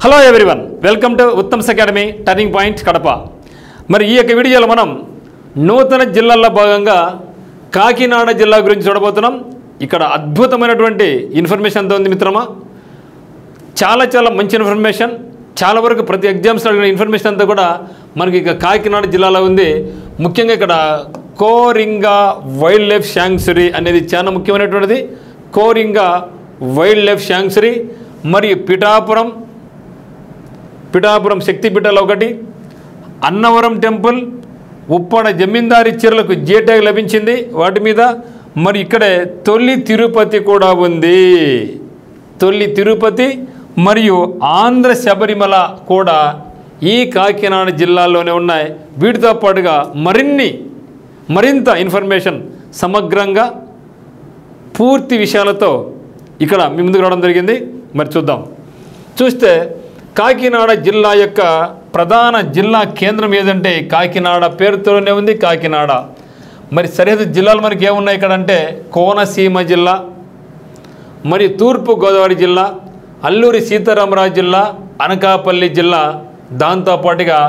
Hello everyone, welcome to Uttam's academy turning point Kadapa. మరి ఈ యొక్క వీడియోలో మనం నూతన జిల్లాల్లో భాగంగా కాకినాడ జిల్లా గురించి చూడబోతున్నాం. ఇక్కడ అద్భుతమైనటువంటి ఇన్ఫర్మేషన్తో ఉంది మిత్రమా. చాలా మంచి ఇన్ఫర్మేషన్. చాలా వరకు ప్రతి ఎగ్జామ్స్లో అడిగిన ఇన్ఫర్మేషన్ అంతా కూడా మనకి ఇక కాకినాడ జిల్లాలో ఉంది. ముఖ్యంగా ఇక్కడ కోరింగా వైల్డ్ లైఫ్ శాంక్చురీ అనేది చాలా ముఖ్యమైనటువంటిది. కోరింగా వైల్డ్ లైఫ్ శాంక్చురీ మరియు పిఠాపురం శక్తిపీఠాలు ఒకటి, అన్నవరం టెంపుల్, ఉప్పాడ జమీందారీ చీరలకు జే ట్యాగ్ లభించింది వాటి మీద. మరి ఇక్కడే తొలి తిరుపతి కూడా ఉంది. తొలి తిరుపతి మరియు ఆంధ్ర శబరిమల కూడా ఈ కాకినాడ జిల్లాలోనే ఉన్నాయి. వీటితో పాటుగా మరింత ఇన్ఫర్మేషన్ సమగ్రంగా పూర్తి విషయాలతో ఇక్కడ మీ ముందుకు రావడం జరిగింది. మరి చూస్తే కాకినాడ జిల్లా యొక్క ప్రధాన జిల్లా కేంద్రం ఏదంటే కాకినాడ పేరుతోనే ఉంది కాకినాడ. మరి సరిహద్దు జిల్లాలు మనకి ఏమున్నాయి ఇక్కడ అంటే కోనసీమ జిల్లా, మరి తూర్పు గోదావరి జిల్లా, అల్లూరి సీతారామరాజు జిల్లా, అనకాపల్లి జిల్లా, దాంతోపాటుగా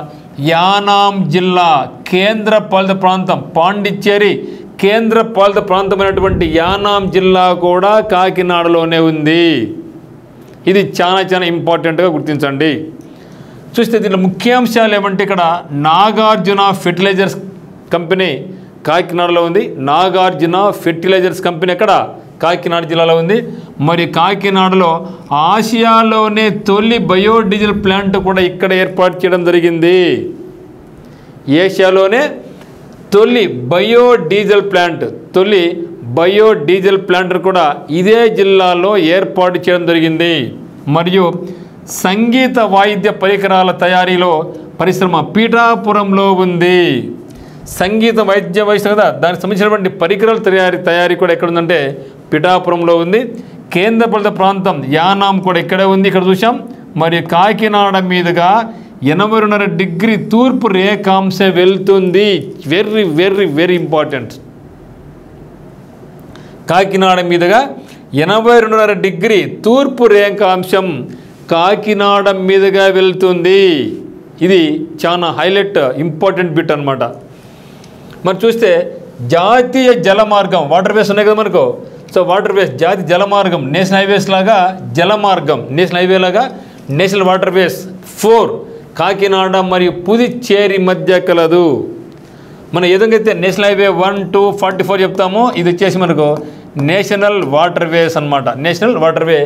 యానాం జిల్లా, కేంద్రపాలిత ప్రాంతం పాండిచ్చేరి కేంద్రపాలిత ప్రాంతమైనటువంటి యానాం జిల్లా కూడా కాకినాడలోనే ఉంది. ఇది చాలా ఇంపార్టెంట్గా గుర్తించండి. చూస్తే దీంట్లో ముఖ్యాంశాలు ఏమంటే ఇక్కడ నాగార్జున ఫెర్టిలైజర్స్ కంపెనీ కాకినాడలో ఉంది. నాగార్జున ఫెర్టిలైజర్స్ కంపెనీ ఎక్కడ కాకినాడ జిల్లాలో ఉంది. మరి కాకినాడలో ఆసియాలోనే తొలి బయోడీజిల్ ప్లాంట్ కూడా ఇక్కడ ఏర్పాటు చేయడం జరిగింది. ఏషియాలోనే తొలి బయోడీజిల్ ప్లాంట్ కూడా ఇదే జిల్లాలో ఏర్పాటు చేయడం జరిగింది. మరియు సంగీత వాయిద్య పరికరాల తయారీలో పరిశ్రమ పిఠాపురంలో ఉంది. సంగీత వాయిద్య కదా, దానికి సంబంధించినటువంటి పరికరాల తయారీ కూడా ఎక్కడ ఉందంటే పిఠాపురంలో ఉంది. కేంద్రపాలిత ప్రాంతం యానాం కూడా ఇక్కడే ఉంది, ఇక్కడ చూసాం. మరియు కాకినాడ మీదుగా 82.5 డిగ్రీ తూర్పు రేఖాంశ వెళ్తుంది. Very important. కాకినాడ మీదుగా 82.5 డిగ్రీ తూర్పు రేఖాంశం కాకినాడ మీదుగా వెళ్తుంది. ఇది చాలా హైలైట్ ఇంపార్టెంట్ బిట్ అనమాట. మరి చూస్తే జాతీయ జలమార్గం వాటర్ వేస్ ఉన్నాయి కదా మనకు. సో వాటర్ వేస్ జాతీయ జలమార్గం నేషనల్ హైవేస్ లాగా జలమార్గం నేషనల్ హైవే లాగా నేషనల్ వాటర్ వేస్ 4 కాకినాడ మరియు పుదుచ్చేరి మధ్య కలదు. మనం ఏదైతే నేషనల్ హైవే 1, 2, 44 చెప్తామో ఇది వచ్చేసి మనకు నేషనల్ వాటర్ వేస్ అనమాట. నేషనల్ వాటర్ వే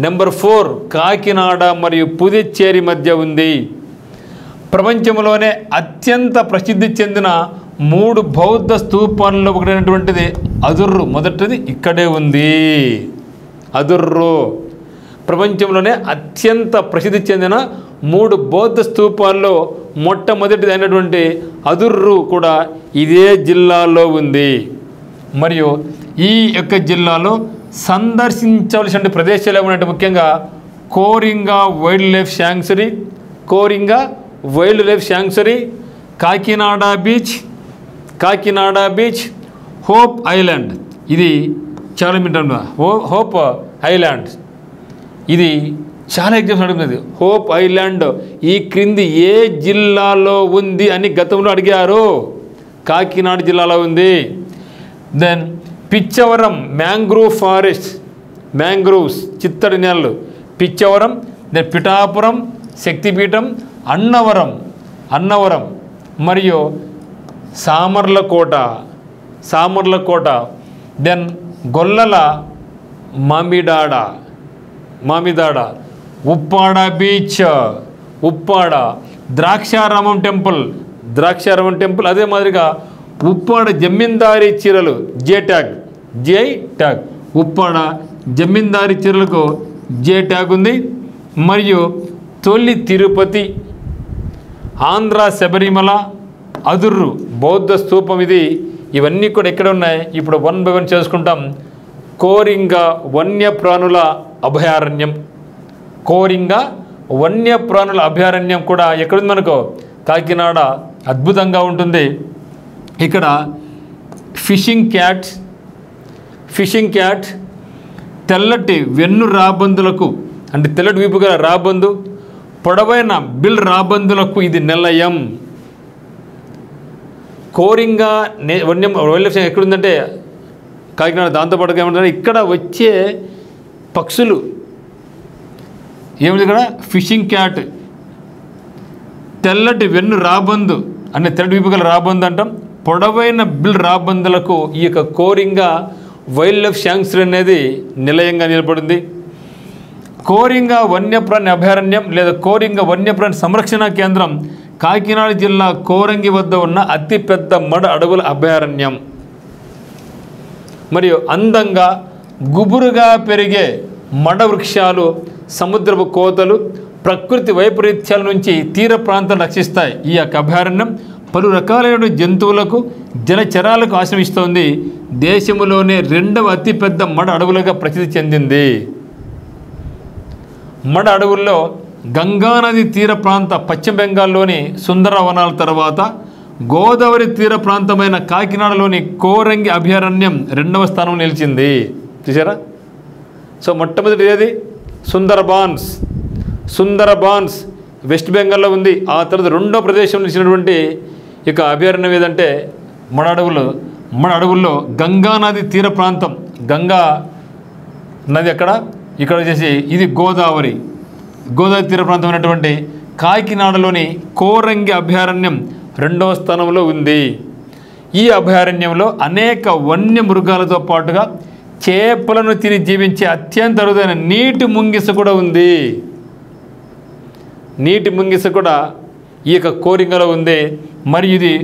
నెంబర్ 4 కాకినాడ మరియు పుదుచ్చేరి మధ్య ఉంది. ప్రపంచంలోనే అత్యంత ప్రసిద్ధి చెందిన 3 బౌద్ధ స్తూపాలలో ఒకటైనటువంటిది అదుర్రు మొదటిది ఇక్కడే ఉంది. అదుర్రు ప్రపంచంలోనే అత్యంత ప్రసిద్ధి చెందిన 3 బౌద్ధ స్తూపాల్లో మొట్టమొదటిది అయినటువంటి అదుర్రు కూడా ఇదే జిల్లాలో ఉంది. మరియు ఈ యొక్క జిల్లాలో సందర్శించవలసిన ప్రదేశాలు ఏమంటే ముఖ్యంగా Coringa wild life sanctuary, Kakinada beach, hope island. ఇది చాలా మింటాను. హోప్ ఐలాండ్ ఇది చాలా ఎగ్జామ్స్ అడుగుతుంది. హోప్ ఐలాండ్ ఈ క్రింది ఏ జిల్లాలో ఉంది అని గతంలో అడిగారు. కాకినాడ జిల్లాలో ఉంది. Then Pichavaram mangrove forest, mangroves చిత్తడి నేలలు పిచ్చవరం. దెన్ పిఠాపురం శక్తిపీఠం, అన్నవరం మరియు Samarlakota. Then Gollala Mamidada, Uppada beach, Draksharamam temple. అదే మాదిరిగా ఉప్పాడ జమీందారీ చీరలు జే ట్యాగ్ ఉప్పాడ జమీందారీ చీరలకు జే ట్యాగ్ ఉంది. మరియు తొలి తిరుపతి, ఆంధ్ర శబరిమల, అదుర్రు బౌద్ధ స్తూపం. ఇవన్నీ కూడా ఎక్కడ ఉన్నాయి ఇప్పుడు 1 by 1 చేసుకుంటాం. కోరింగా వన్యప్రాణుల అభయారణ్యం కూడా ఎక్కడుంది మనకు కాకినాడ. అద్భుతంగా ఉంటుంది. ఇక్కడ ఫిషింగ్ క్యాట్ తెల్లటి వెన్ను రాబందులకు అంటే తెల్లటి వీపు గల రాబందు, పొడవైన బిల్ రాబందులకు ఇది నిలయం. కోరింగ వన్యం వైల్డ్ లైఫ్ ఎక్కడుందంటే కాకినాడ. దాంతోపాటుగా ఏమంటారు ఇక్కడ వచ్చే పక్షులు ఏమిటి, ఇక్కడ ఫిషింగ్ క్యాట్, తెల్లటి వెన్ను రాబందు అనే తెల్లటి వీపు గల రాబందు అంటాం. పొడవైన బిల్ రాబందులకు ఈ యొక్క కోరింగ వైల్డ్ లైఫ్ శాంక్చురీ అనేది నిలయంగా నిలబడింది. కోరింగ వన్యప్రాణి అభయారణ్యం లేదా కోరింగ వన్యప్రాణి సంరక్షణ కేంద్రం కాకినాడ జిల్లా కోరంగి వద్ద ఉన్న అతిపెద్ద మడ అడవుల అభయారణ్యం. మరియు అందంగా గుబురుగా పెరిగే మడ వృక్షాలు, సముద్రపు కోతలు, ప్రకృతి వైపరీత్యాల నుంచి తీర ప్రాంతాన్ని రక్షిస్తాయి. ఈ యొక్క అభయారణ్యం పలు రకాలైన జంతువులకు, జలచరాలకు ఆశ్రమిస్తోంది. దేశంలోనే 2వ అతిపెద్ద మడ అడవులుగా ప్రసిద్ధి చెందింది. మడ అడవుల్లో గంగానది తీర ప్రాంత పశ్చిమ బెంగాల్లోని సుందరవనాల తర్వాత గోదావరి తీర ప్రాంతమైన కాకినాడలోని కోరంగి అభయారణ్యం 2వ స్థానం నిలిచింది. చూసారా? సో మొట్టమొదటి ఏది సుందరబాన్స్ వెస్ట్ బెంగాల్లో ఉంది. ఆ తర్వాత 2వ ప్రదేశం నిలిచినటువంటి ఇక అభయారణ్యం ఏదంటే మడ అడవుల్లో గంగానది తీర ప్రాంతం. గంగా నది ఇక్కడ వచ్చేసి ఇది గోదావరి తీర ప్రాంతం అయినటువంటి కాకినాడలోని కోరంగి అభయారణ్యం 2వ స్థానంలో ఉంది. ఈ అభయారణ్యంలో అనేక వన్య మృగాలతో పాటుగా చేపలను తిని జీవించే అత్యంత అరుదైన నీటి ముంగిస కూడా ఉంది. నీటి ముంగిస కూడా ఈ యొక్క కోరింగలో ఉంది. మరి ఇది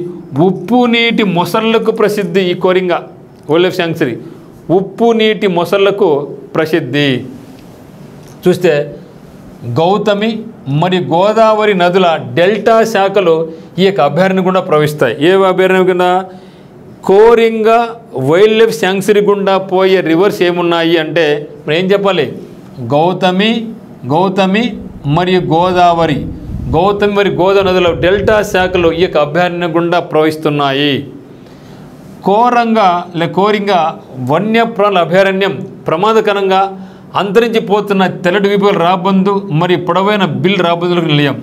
ఉప్పు నీటి మొసళ్లకు ప్రసిద్ధి. ఈ కోరింగ వైల్డ్ లైఫ్ శాంక్చురీ ఉప్పు నీటి మొసళ్లకు ప్రసిద్ధి. చూస్తే గౌతమి మరియు గోదావరి నదుల డెల్టా శాఖలు ఈ యొక్క అభయారణ్యం గుండా ప్రవహిస్తాయి. ఏ అభయారణ్యం గుండా? కోరింగ వైల్డ్ లైఫ్ శాంక్చురీ గుండా పోయే రివర్స్ ఏమున్నాయి అంటే మనం ఏం చెప్పాలి? గౌతమి మరియు గోదావరి నదుల డెల్టా శాఖలు ఈ యొక్క అభయారణ్యం గుండా ప్రవహిస్తున్నాయి. కోరింగ వన్యప్రాణుల అభయారణ్యం ప్రమాదకరంగా అంతరించిపోతున్న తెల్లటి వీపుల రాబందు మరియు పొడవైన బిల్ రాబందులకు నిలయం.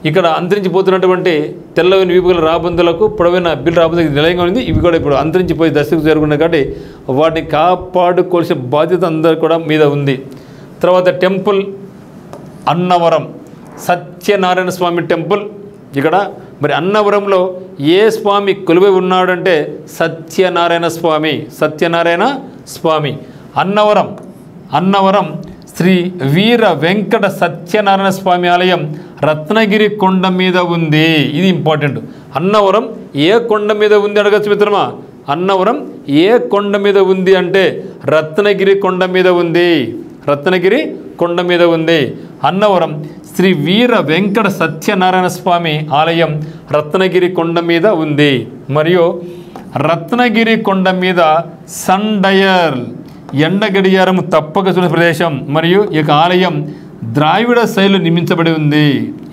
ఇక్కడ అంతరించిపోతున్నటువంటి తెల్లవైన వీపుల రాబందులకు, పొడవైన బిల్ రాబందులకు నిలయంగా ఉంది. ఇవి కూడా ఇప్పుడు అంతరించిపోయి దశకు చేరుకున్నాయి కాబట్టి వాటిని కాపాడుకోవాల్సిన బాధ్యత అందరూ కూడా మీద ఉంది. తర్వాత టెంపుల్ అన్నవరం సత్యనారాయణ స్వామి టెంపుల్. ఇక్కడ మరి అన్నవరంలో ఏ స్వామి కొలువై ఉన్నాడంటే సత్యనారాయణ స్వామి. అన్నవరం శ్రీ వీర వెంకట సత్యనారాయణ స్వామి ఆలయం రత్నగిరి కొండ మీద ఉంది. ఇది ఇంపార్టెంట్. అన్నవరం ఏ కొండ మీద ఉంది అడగచ్చు మిత్రమా? అన్నవరం ఏ కొండ మీద ఉంది అంటే రత్నగిరి కొండ మీద ఉంది. అన్నవరం శ్రీ వీర వెంకట సత్యనారాయణ స్వామి ఆలయం రత్నగిరి కొండ మీద ఉంది. మరియు రత్నగిరి కొండ మీద సన్ డయల్ ఎండ గడియారం తప్పక చూసిన ప్రదేశం. మరియు ఈ యొక్క ఆలయం ద్రావిడ శైలిలో నిర్మించబడి ఉంది.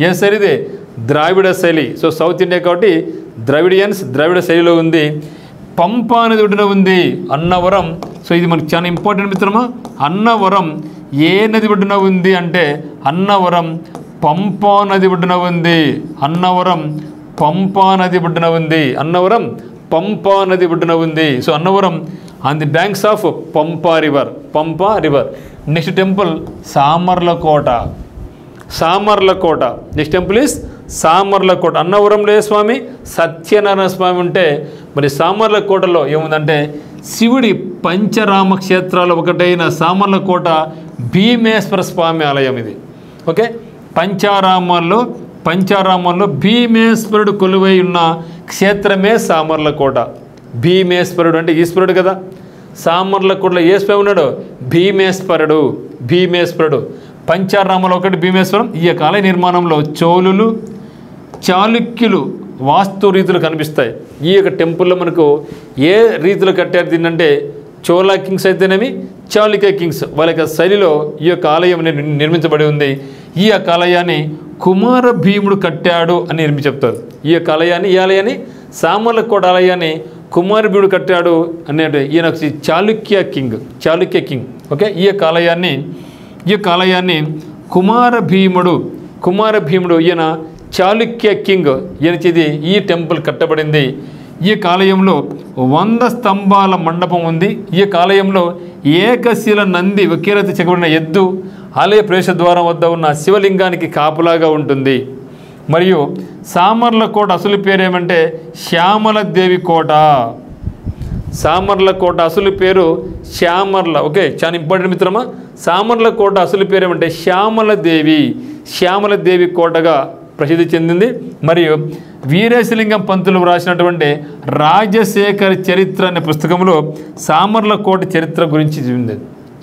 ఏ శైలి ఇది? ద్రావిడ శైలి. సో సౌత్ ఇండియా కాబట్టి ద్రావిడ శైలిలో ఉంది. పంపా నది ఒడ్డున ఉంది అన్నవరం. సో ఇది మనకు చాలా ఇంపార్టెంట్ మిత్రమా. అన్నవరం ఏ నది ఒడ్డున ఉంది అంటే అన్నవరం పంపా నది ఒడ్డున ఉంది. So Annavaram on the banks of Pampa river. Next temple Samarlakota. Next temple is Samarlakota. అన్నవరంలో స్వామి సత్యనారాయణ స్వామి ఉంటే మరి సామర్లకోటలో ఏముందంటే శివుడి పంచరామ క్షేత్రాలు ఒకటైన సామర్లకోట భీమేశ్వర స్వామి ఆలయం ఇది. ఓకే, పంచారామాల్లో భీమేశ్వరుడు కొలువై ఉన్న క్షేత్రమే సామర్లకోట. భీమేశ్వరుడు అంటే ఈశ్వరుడు కదా. సామర్లకోటలో ఏ స్వామి ఉన్నాడు? భీమేశ్వరుడు. పంచారామంలో ఒకటి భీమేశ్వరం. ఈ యొక్క ఆలయ నిర్మాణంలో చోళులు, చాళుక్యులు వాస్తు రీతులు కనిపిస్తాయి. ఈ యొక్క టెంపుల్లో మనకు ఏ రీతిలో కట్టారు దీన్నంటే చోళా కింగ్స్ అయితేనేమి, చాళుక్య కింగ్స్ వాళ్ళ యొక్క శైలిలో ఈ యొక్క ఆలయం నిర్మించబడి ఉంది. ఈ యొక్క ఆలయాన్ని కుమార భీముడు కట్టాడు అని చెప్తారు. ఈ యొక్క ఆలయాన్ని సామర్లకోట ఆలయాన్ని కుమార భీముడు కట్టాడు అనే ఈయన చాళుక్య కింగ్. ఓకే, ఈ యొక్క ఆలయాన్ని కుమార కుమార భీముడు ఈయన చాళుక్య కింగ్ ఈయనది ఈ టెంపుల్ కట్టబడింది. ఈ ఆలయంలో 100 స్తంభాల మండపం ఉంది. ఈ ఆలయంలో ఏకశిల నంది ఒకేరతి చెక్కబడిన ఎద్దు ఆలయ ప్రవేశ ద్వారం వద్ద ఉన్న శివలింగానికి కాపులాగా ఉంటుంది. మరియు సామర్లకోట అసలు పేరు ఏమంటే శ్యామలదేవి కోట. సామర్లకోట అసలు పేరు శ్యామర్ల. ఓకే, చాలా ఇంపార్టెంట్ మిత్రమా. సామర్లకోట అసలు పేరు ఏమంటే శ్యామలదేవి కోటగా ప్రసిద్ధి చెందింది. మరియు వీరేశలింగం పంతులు వ్రాసినటువంటి రాజశేఖర చరిత్ర అనే పుస్తకంలో సామర్లకోట చరిత్ర గురించి చెందింది.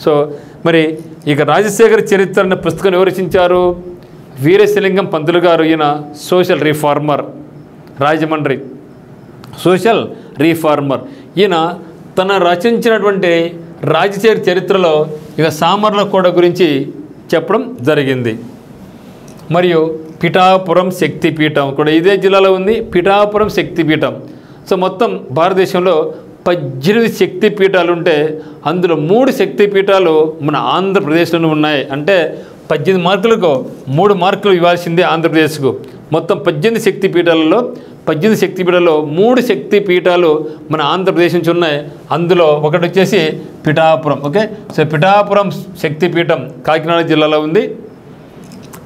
సో మరి ఇక రాజశేఖర చరిత్ర అనే పుస్తకం ఎవరు రచించారు? వీరేశలింగం పంతులు గారు. ఈయన social reformer, Rajahmundry social reformer. ఈయన తన రచించినటువంటి రాజశేఖర చరిత్రలో ఇక సామర్లకోట గురించి చెప్పడం జరిగింది. మరియు పిఠాపురం శక్తిపీఠం కూడా ఇదే జిల్లాలో ఉంది. పిఠాపురం శక్తిపీఠం. సో మొత్తం భారతదేశంలో 18 శక్తిపీఠాలు ఉంటే అందులో 3 శక్తిపీఠాలు మన ఆంధ్రప్రదేశ్లోనే ఉన్నాయి. అంటే 18 మార్కులకు 3 మార్కులు ఇవ్వాల్సిందే ఆంధ్రప్రదేశ్కు. మొత్తం 18 శక్తిపీఠాలలో 3 శక్తిపీఠాలు మన ఆంధ్రప్రదేశ్ నుంచి ఉన్నాయి. అందులో ఒకటి వచ్చేసి పిఠాపురం. ఓకే, సో పిఠాపురం శక్తిపీఠం కాకినాడ జిల్లాలో ఉంది.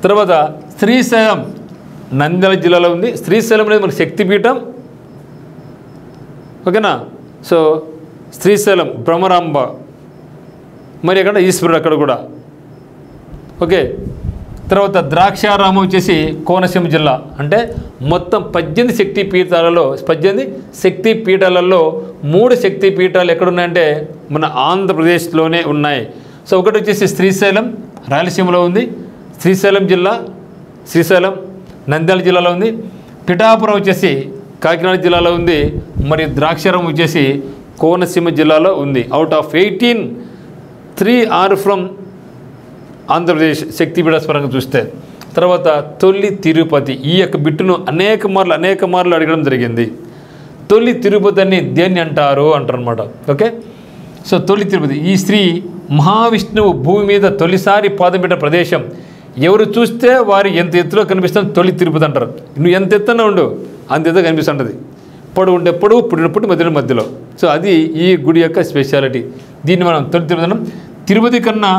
తర్వాత శ్రీశైలం నంద్యాల జిల్లాలో ఉంది. శ్రీశైలం అనేది మన శక్తిపీఠం. ఓకేనా. సో శ్రీశైలం భ్రమరాంబ, మరి అక్కడ ఈశ్వరుడు అక్కడ కూడా. ఓకే, తర్వాత ద్రాక్షారామం వచ్చేసి కోనసీమ జిల్లా. అంటే మొత్తం 18 శక్తిపీఠాలలో 18 శక్తిపీఠాలలో 3 శక్తిపీఠాలు ఎక్కడున్నాయంటే మన ఆంధ్రప్రదేశ్లోనే ఉన్నాయి. సో ఒకటి వచ్చేసి శ్రీశైలం రాయలసీమలో ఉంది. శ్రీశైలం నంద్యాల జిల్లాలో ఉంది. పిఠాపురం వచ్చేసి కాకినాడ జిల్లాలో ఉంది. మరియు ద్రాక్షారామం వచ్చేసి కోనసీమ జిల్లాలో ఉంది. Out of 18, 3 are from Andhra Pradesh శక్తిపీఠ పరంగా చూస్తే. తర్వాత తొలి తిరుపతి. ఈ యొక్క బిట్టును అనేక మార్లు అడగడం జరిగింది. తొలి తిరుపతి అని దేన్ని అంటారు అంటారనమాట. ఓకే, సో తొలి తిరుపతి ఈ శ్రీ మహావిష్ణువు భూమి మీద తొలిసారి పాదం పెట్టిన ప్రదేశం. ఎవరు చూస్తే వారి ఎంత ఎత్తులో కనిపిస్తుంది తొలి తిరుపతి అంటారు. నువ్వు ఎంత ఎత్తున ఉండు అంత ఎత్తుగా కనిపిస్తుంటుంది. పొడవు ఉంటే పొడవు, పుట్టినప్పుడు మధ్యలో. సో అది ఈ గుడి యొక్క స్పెషాలిటీ. దీన్ని మనం తొలి తిరుపతి అన్నాం. తిరుపతి కన్నా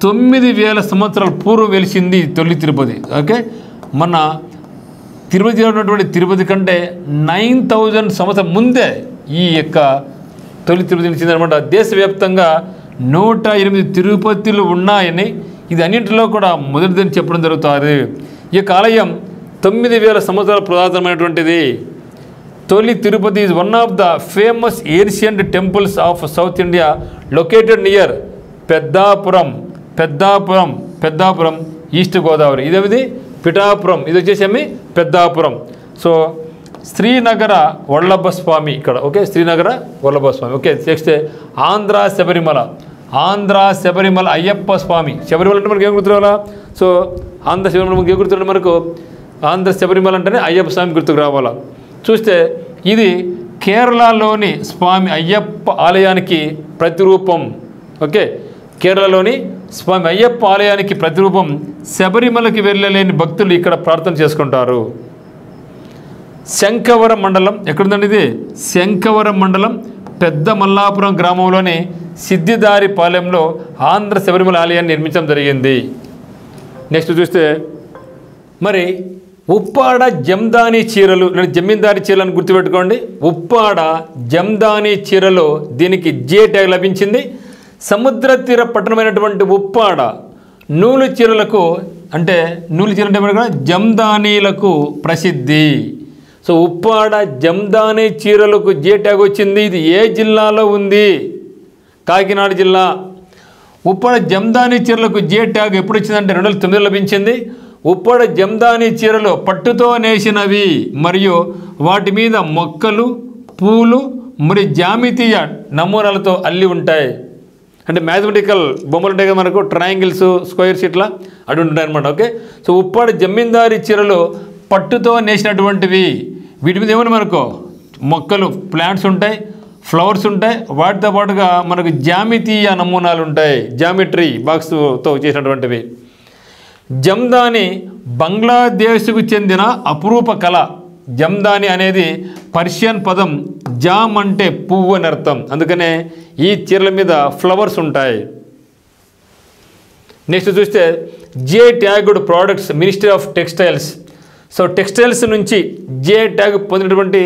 9000 సంవత్సరాల పూర్వం వెలిసింది తొలి తిరుపతి. ఓకే, మన తిరుపతిలో ఉన్నటువంటి తిరుపతి కంటే 9000 సంవత్సరం ముందే ఈ యొక్క తొలి తిరుపతి నిలిచిందనమాట. దేశవ్యాప్తంగా 108 తిరుపతిలు ఉన్నాయని, ఇది అన్నింటిలో కూడా మొదటిదని చెప్పడం జరుగుతుంది. ఈ ఆలయం 9000 సంవత్సరాల పురాతనమైనటువంటిది. తొలి Tirupati is one of the famous ancient temples of south India located near Peddapuram east Godavari. ఇదేమిది పిఠాపురం, ఇది వచ్చేసి పెద్దాపురం. సో శ్రీనగర వల్లభ స్వామి ఇక్కడ. Okay, Srinagara Vallabha Swamy. Okay, next Andhra Sabarimala Ayyappa Swamy. Sabarimala అంటే మనకి ఏం గుర్తురావాలా? సో ఆంధ్ర శబరిమల మనకి ఏం గుర్తురాలి? మనకు ఆంధ్ర శబరిమల అంటేనే అయ్యప్ప స్వామి గుర్తుకు రావాలా. చూస్తే ఇది కేరళలోని స్వామి అయ్యప్ప ఆలయానికి ప్రతిరూపం. ఓకే, కేరళలోని స్వామి అయ్యప్ప ఆలయానికి ప్రతిరూపం. శబరిమలకి వెళ్ళలేని భక్తులు ఇక్కడ ప్రార్థన చేసుకుంటారు. శంఖవరం మండలం ఎక్కడుందండి? ఇది శంఖవరం మండలం పెద్ద మల్లాపురం గ్రామంలోని సిద్ధిదారి పాలెంలో ఆంధ్ర శబరిమల ఆలయాన్ని నిర్మించడం జరిగింది. నెక్స్ట్ చూస్తే మరి ఉప్పాడ జమదాని చీరలు, నేను జమీందారి చీరలను గుర్తుపెట్టుకోండి. ఉప్పాడ జమదాని చీరలు దీనికి జే ట్యాగ్ లభించింది. సముద్ర తీర పట్టణమైనటువంటి ఉప్పాడ నూలు చీరలకు అంటే జమదానీలకు ప్రసిద్ధి. సో ఉప్పాడ జమదాని చీరలకు జే ట్యాగ్ వచ్చింది. ఇది ఏ జిల్లాలో ఉంది? కాకినాడ జిల్లా. ఉప్పాడ జమదాని చీరలకు జే ట్యాగ్ ఎప్పుడు వచ్చిందంటే 2009 లభించింది. ఉప్పాడ జమదాని చీరలు పట్టుతో నేసినవి మరియు వాటి మీద మొక్కలు, పూలు మరియు జామితీయ నమూనాలతో అల్లి ఉంటాయి. అంటే మ్యాథమెటికల్ బొమ్మలు ఉంటాయి కదా మనకు, ట్రయాంగిల్స్, స్క్వేర్స్ ఇట్లా అటు ఉంటాయి అనమాట. ఓకే, సో ఉప్పాడ జమీందారి చీరలు పట్టుతో నేసినటువంటివి. వీటి మీద ఏమన్నా మనకు మొక్కలు, ప్లాంట్స్ ఉంటాయి, ఫ్లవర్స్ ఉంటాయి. వాటితో పాటుగా మనకు జామితీయ నమూనాలు ఉంటాయి, జామెట్రీ బాక్స్తో చేసినటువంటివి. జమదాని బంగ్లాదేశ్కు చెందిన అపురూప కళ. జమ్దాని అనేది పర్షియన్ పదం, జామ్ అంటే పువ్వు అని అర్థం. అందుకనే ఈ చీరల మీద ఫ్లవర్స్ ఉంటాయి. నెక్స్ట్ చూస్తే G tagged products, ministry of textiles. So textiles నుంచి జే ట్యాగ్ పొందినటువంటి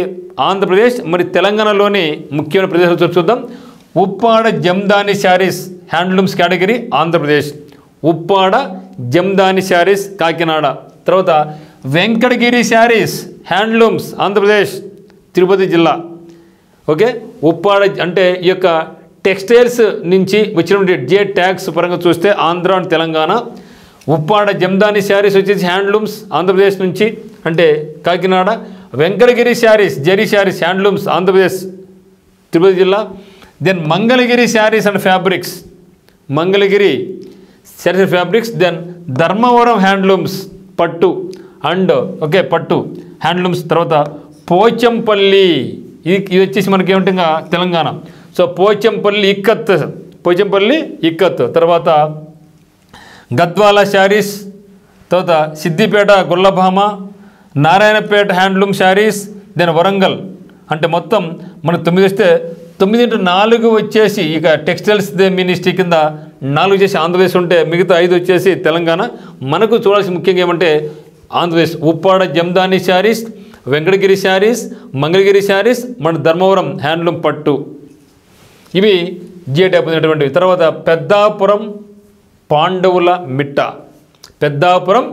ఆంధ్రప్రదేశ్ మరి తెలంగాణలోని ముఖ్యమైన ప్రదేశాలు చూద్దాం. Uppada Jamdani saris handlooms category Andhra Pradesh. ఉప్పాడ జమ్దాని శారీస్ కాకినాడ. తర్వాత వెంకటగిరి శారీస్ హ్యాండ్లూమ్స్ ఆంధ్రప్రదేశ్ తిరుపతి జిల్లా. ఓకే, ఉప్పాడ అంటే ఈ యొక్క టెక్స్టైల్స్ నుంచి వచ్చినటువంటి జే ట్యాగ్స్ పరంగా చూస్తే ఆంధ్ర అండ్ తెలంగాణ. ఉప్పాడ జమ్దాని శారీస్ వచ్చేసి హ్యాండ్లూమ్స్ ఆంధ్రప్రదేశ్ నుంచి అంటే Kakinada. Venkatagiri saris zari saris handlooms Andhra Pradesh Tirupati జిల్లా. Then Mangalagiri saris and fabrics, Mangalagiri saris and fabrics. Then Dharmavaram handlooms పట్టు అండ్ ఓకే పట్టు హ్యాండ్లూమ్స్. తర్వాత పోచంపల్లి, ఇది వచ్చేసి మనకి ఏమిటి ఇంకా తెలంగాణ. సో పోచంపల్లి ఇక్కత్, పోచంపల్లి ఇక్కత్. తర్వాత గద్వాల శారీస్. తర్వాత Siddipet Gollabhama, Narayanpet handloom saris. Then Warangal. అంటే మొత్తం మనకు 9 వస్తే 9x4 వచ్చేసి ఇక టెక్స్టైల్స్ మినిస్ట్రీ కింద 4 వచ్చేసి ఆంధ్రప్రదేశ్ ఉంటే మిగతా 5 వచ్చేసి తెలంగాణ. మనకు చూడాల్సిన ముఖ్యంగా ఏమంటే ఆంధ్రప్రదేశ్ ఉప్పాడ జమ్దాని శారీస్, వెంకటగిరి శారీస్, మంగళగిరి శారీస్, మన ధర్మవరం హ్యాండ్లూమ్ పట్టు, ఇవి జే ట్యాగ్ పొందినటువంటివి. తర్వాత పెద్దాపురం పాండవుల మిట్ట, పెద్దాపురం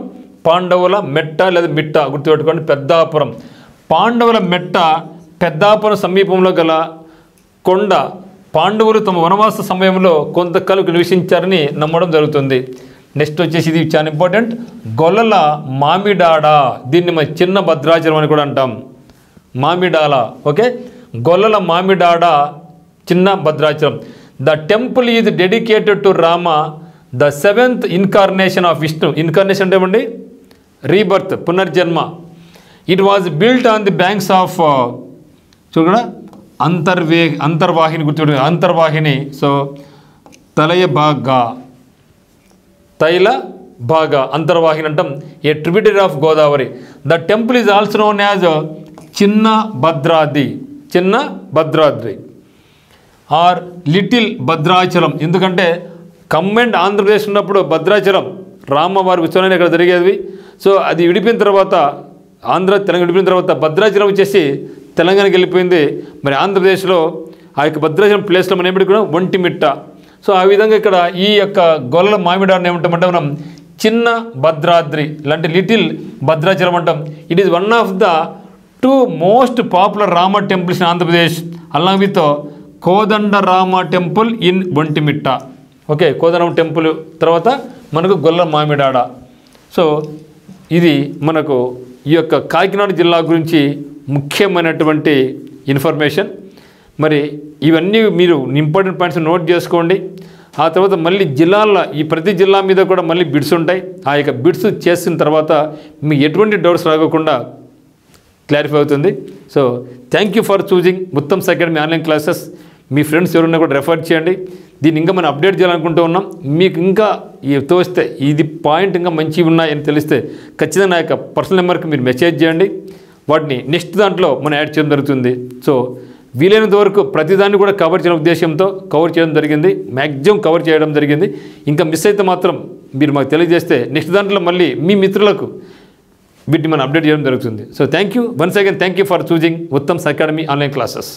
పాండవుల మెట్ట లేదా మిట్ట గుర్తుపెట్టుకోండి. పెద్దాపురం పాండవుల మెట్ట పెద్దాపురం సమీపంలో గల కొండ. పాండవులు తమ వనవాస సమయంలో కొంతకాలం నివసించారని నమ్మడం జరుగుతుంది. నెక్స్ట్ వచ్చేసి ఇది చాలా ఇంపార్టెంట్, గొల్లల మామిడాడ. దీన్ని మన చిన్న భద్రాచలం అని కూడా అంటాం, Mamidala. Okay, Gollala Mamidada Chinna Bhadrachalam. The temple is dedicated to Rama, the 7th incarnation of Vishnu. Incarnation అంటే ఏమండి రీబర్త్, పునర్జన్మ. It was built on the banks of చూడ అంతర్వాహిని గుర్తుపెట్టుకుని అంతర్వాహిని. సో తైల బాగా అంతర్వాహిని అంటాం. A tributary of Godavari. The temple is also known as Chinna Bhadradri, చిన్న భద్రాద్రి ఆర్ లిటిల్ భద్రాచలం. ఎందుకంటే కంబైన్డ్ ఆంధ్రప్రదేశ్ ఉన్నప్పుడు భద్రాచలం రామవారి ఉత్సవాన్ని ఇక్కడ జరిగేది. సో అది విడిపోయిన తర్వాత ఆంధ్ర తెలంగాణ విడిపోయిన తర్వాత భద్రాచలం వచ్చేసి తెలంగాణకి వెళ్ళిపోయింది. మరి ఆంధ్రప్రదేశ్లో ఆ యొక్క భద్రాచలం ప్లేస్లో మనం ఏమిటి ఒంటిమిట్ట. సో ఆ విధంగా ఇక్కడ ఈ యొక్క గొల్లల మామిడాన్ని ఏమంటామంటే మనం చిన్న భద్రాద్రి లాంటి లిటిల్ భద్రాచలం అంటాం. It is one of the 2 most popular Rama temples in Andhra Pradesh along with Kodanda Rama temple in Vontimitta. Okay, Kodandarama temple తర్వాత మనకు గొల్లల మామిడాడ. సో ఇది మనకు ఈ యొక్క కాకినాడ జిల్లా గురించి ముఖ్యమైనటువంటి ఇన్ఫర్మేషన్. మరి ఇవన్నీ మీరు ఇంపార్టెంట్ పాయింట్స్ నోట్ చేసుకోండి. ఆ తర్వాత మళ్ళీ జిల్లాల ఈ ప్రతి జిల్లా మీద కూడా మళ్ళీ బిట్స్ ఉంటాయి. ఆ యొక్క బిట్స్ చేసిన తర్వాత మీకు ఎటువంటి డౌట్స్ రాకుండా క్లారిఫై అవుతుంది. So thank you for choosing Uttam's academy online classes. Me friends ఎవరైనా కూడా రెఫర్ చేయండి. దీన్ని ఇంకా మనం అప్డేట్ చేయాలనుకుంటూ ఉన్నాం. మీకు ఇంకా తోస్తే ఇది పాయింట్ ఇంకా మంచివి ఉన్నాయని తెలిస్తే ఖచ్చితంగా నా యొక్క పర్సనల్ నెంబర్కి మీరు మెసేజ్ చేయండి. వాటిని నెక్స్ట్ దాంట్లో మనం యాడ్ చేయడం జరుగుతుంది. సో వీలైనంత వరకు ప్రతిదాన్ని కూడా కవర్ చేయడం ఉద్దేశంతో కవర్ చేయడం జరిగింది, మ్యాక్సిమం కవర్ చేయడం జరిగింది. ఇంకా మిస్ అయితే మాత్రం మీరు మాకు తెలియజేస్తే నెక్స్ట్ దాంట్లో మళ్ళీ మీ మిత్రులకు వీటిని మనం అప్డేట్ చేయడం జరుగుతుంది. So thank you once again, thank you for choosing Uttam's academy online classes.